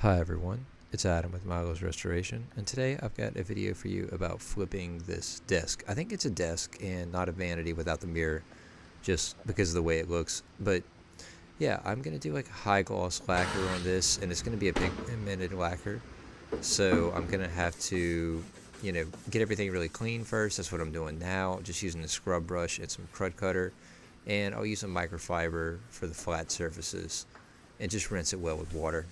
Hi everyone, it's Adam with Milo's Restoration, and today I've got a video for you about flipping this desk. I think it's a desk and not a vanity without the mirror, just because of the way it looks. But yeah, I'm going to do like a high gloss lacquer on this, and it's going to be a pigmented lacquer. So I'm going to have to, get everything really clean first. That's what I'm doing now, just using a scrub brush and some crud cutter. And I'll use a microfiber for the flat surfaces and just rinse it well with water.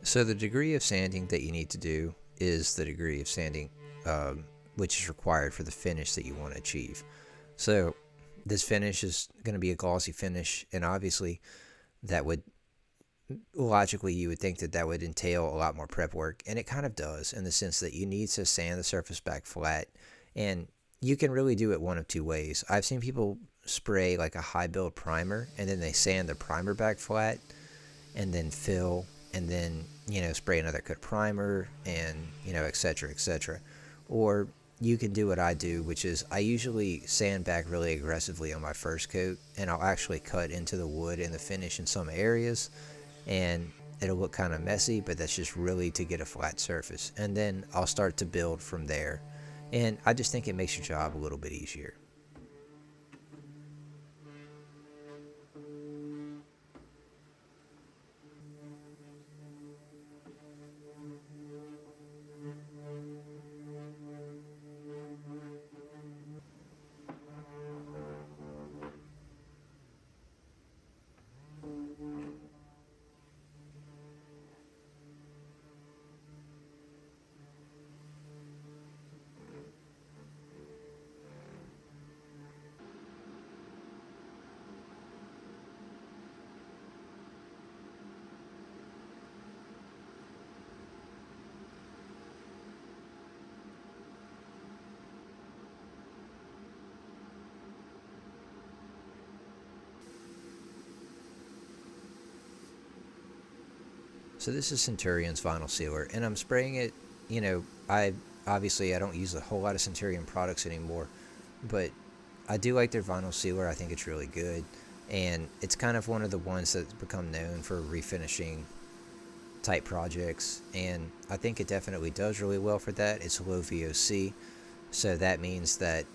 So the degree of sanding that you need to do is the degree of sanding which is required for the finish that you want to achieve. So this finish is going to be a glossy finish, and obviously that would logically you would think that that would entail a lot more prep work, and it kind of does in the sense that you need to sand the surface back flat, and you can really do it one of two ways. I've seen people spray like a high build primer and then they sand the primer back flat and then fill and then spray another coat primer and etc etc. Or you can do what I do, which is I usually sand back really aggressively on my first coat, and I'll actually cut into the wood and the finish in some areas, and it'll look kind of messy, but that's just really to get a flat surface, and then I'll start to build from there, and I just think it makes your job a little bit easier. So this is Centurion's vinyl sealer, and I'm spraying it. I obviously I don't use a whole lot of Centurion products anymore, but I do like their vinyl sealer. I think it's really good, and it's kind of one of the ones that's become known for refinishing type projects, and I think it definitely does really well for that. It's low VOC, so that means that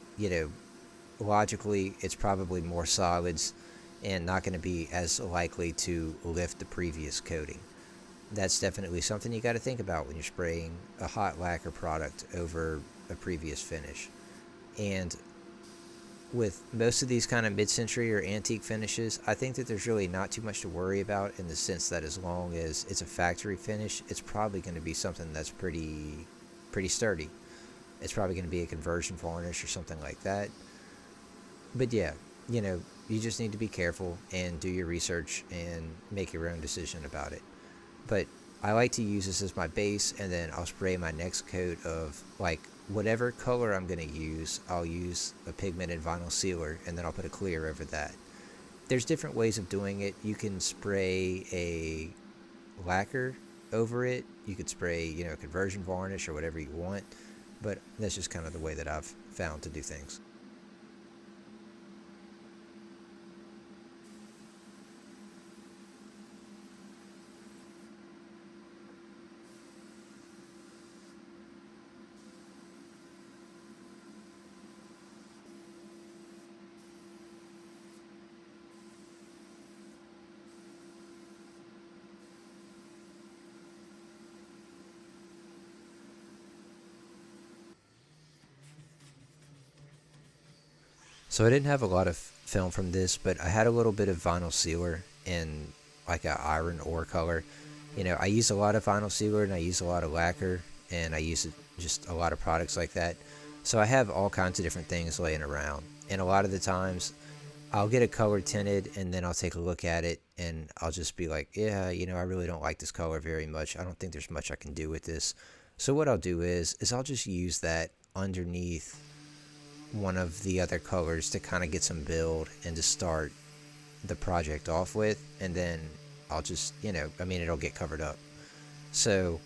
logically it's probably more solids and not going to be as likely to lift the previous coating. That's definitely something you got to think about when you're spraying a hot lacquer product over a previous finish. And with most of these kind of mid-century or antique finishes, I think that there's really not too much to worry about, in the sense that as long as it's a factory finish, it's probably going to be something that's pretty sturdy. It's probably going to be a conversion varnish or something like that. But yeah, you just need to be careful and do your research and make your own decision about it. But I like to use this as my base, and then I'll spray my next coat of like whatever color I'm going to use. I'll use a pigmented vinyl sealer, and then I'll put a clear over that. There's different ways of doing it. You can spray a lacquer over it. You could spray, conversion varnish or whatever you want. But that's just kind of the way that I've found to do things. So I didn't have a lot of film from this, but I had a little bit of vinyl sealer in like a iron ore color. I use a lot of vinyl sealer, and I use a lot of lacquer, and I use just a lot of products like that. So I have all kinds of different things laying around, and a lot of the times I'll get a color tinted and then I'll take a look at it and I'll just be like, yeah, I really don't like this color very much. I don't think there's much I can do with this. So what I'll do is I'll just use that underneath one of the other colors to kind of get some build and to start the project off with, and then I'll just, it'll get covered up. So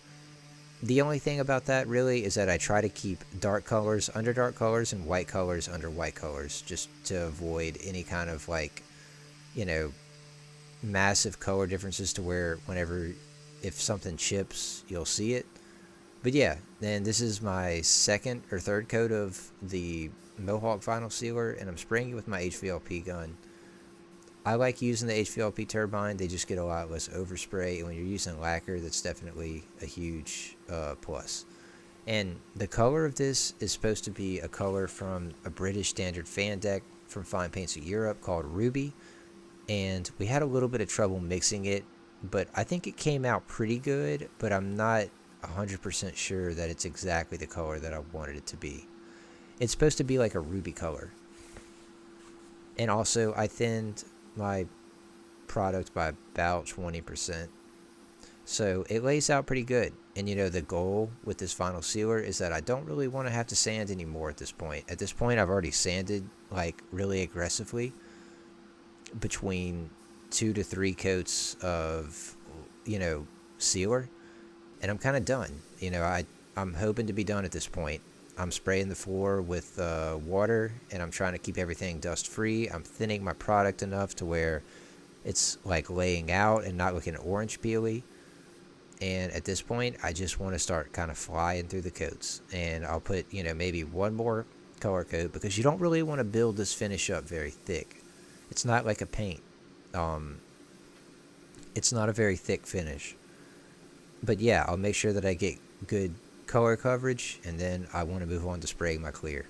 the only thing about that really is that I try to keep dark colors under dark colors and white colors under white colors, just to avoid any kind of you know, massive color differences to where whenever, if something chips, you'll see it. But yeah, then this is my second or third coat of the Mohawk vinyl sealer, and I'm spraying it with my HVLP gun. I like using the HVLP turbine. They just get a lot less overspray, and when you're using lacquer, that's definitely a huge plus. And the color of this is supposed to be a color from a British standard fan deck from Fine Paints of Europe called Ruby, and we had a little bit of trouble mixing it, but I think it came out pretty good, but I'm not 100% sure that it's exactly the color that I wanted it to be. It's supposed to be like a ruby color. And also, I thinned my product by about 20%. So it lays out pretty good. And the goal with this vinyl sealer is that I don't really want to have to sand anymore at this point. At this point, I've already sanded really aggressively between 2 to 3 coats of, sealer. And I'm kind of done. I'm hoping to be done at this point. I'm spraying the floor with water, and I'm trying to keep everything dust free. I'm thinning my product enough to where it's laying out and not looking orange peely. And at this point, I just want to start kind of flying through the coats. And I'll put, maybe one more color coat, because you don't really want to build this finish up very thick. It's not like a paint. It's not a very thick finish. But yeah, I'll make sure that I get good color coverage, and then I want to move on to spraying my clear.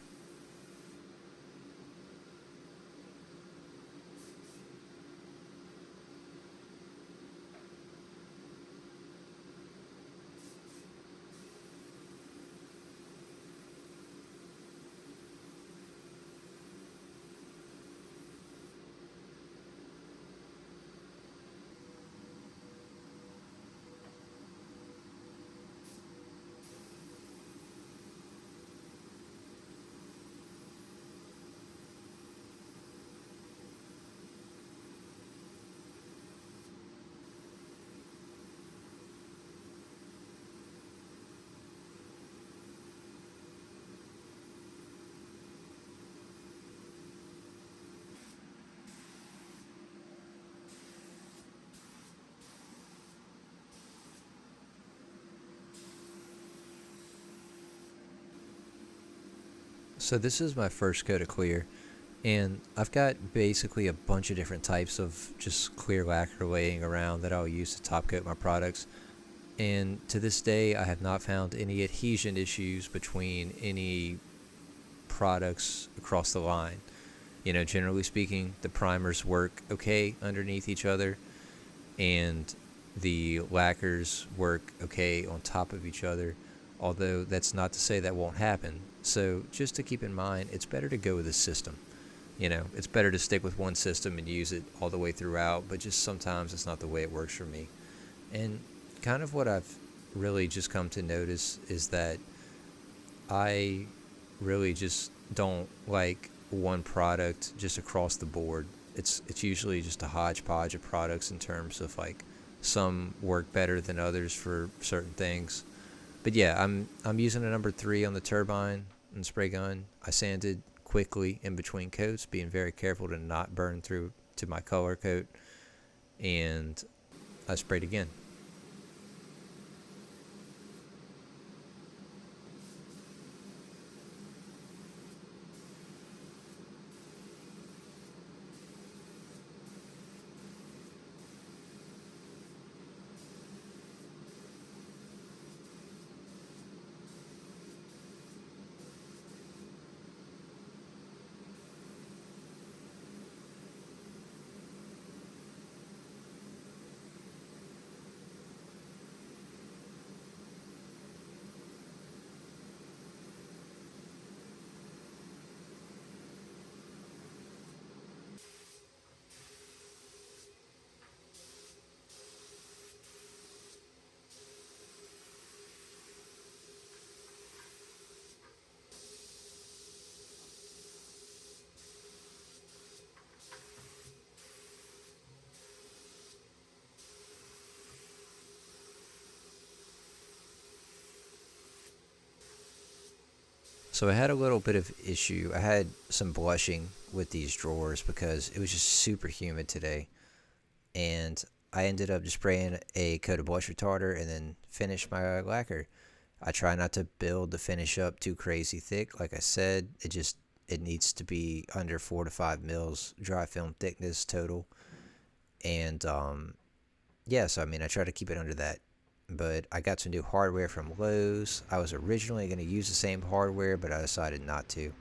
So this is my first coat of clear, and I've got basically a bunch of different types of just clear lacquer laying around that I'll use to top coat my products. And to this day, I have not found any adhesion issues between any products across the line. Generally speaking, the primers work okay underneath each other, and the lacquers work okay on top of each other, although that's not to say that won't happen. So just to keep in mind, it's better to go with a system. It's better to stick with one system and use it all the way throughout, but just sometimes it's not the way it works for me. And kind of what I've really just come to notice is that I really just don't like one product just across the board. It's usually just a hodgepodge of products in terms of some work better than others for certain things. But yeah, I'm using a number 3 on the turbine and spray gun. I sanded quickly in between coats, being very careful to not burn through to my color coat, and I sprayed again. So I had a little bit of issue. I had some blushing with these drawers because it was just super humid today, and I ended up just spraying a coat of blush retarder and then finished my lacquer. I try not to build the finish up too crazy thick. Like I said, it needs to be under 4 to 5 mils dry film thickness total. And yeah, so I mean, I try to keep it under that. But I got some new hardware from Lowe's. I was originally going to use the same hardware, but I decided not to.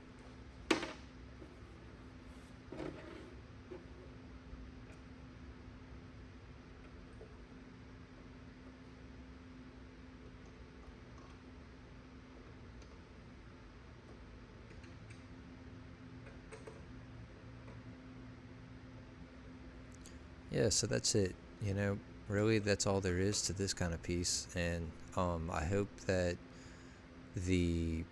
Yeah, so that's it. You know, really, that's all there is to this kind of piece. And I hope that the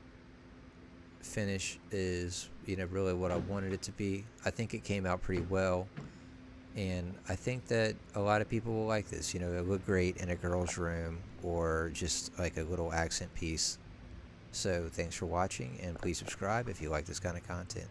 finish is, really what I wanted it to be. I think it came out pretty well. And I think that a lot of people will like this. It look great in a girl's room or just like a little accent piece. So thanks for watching, and please subscribe if you like this kind of content.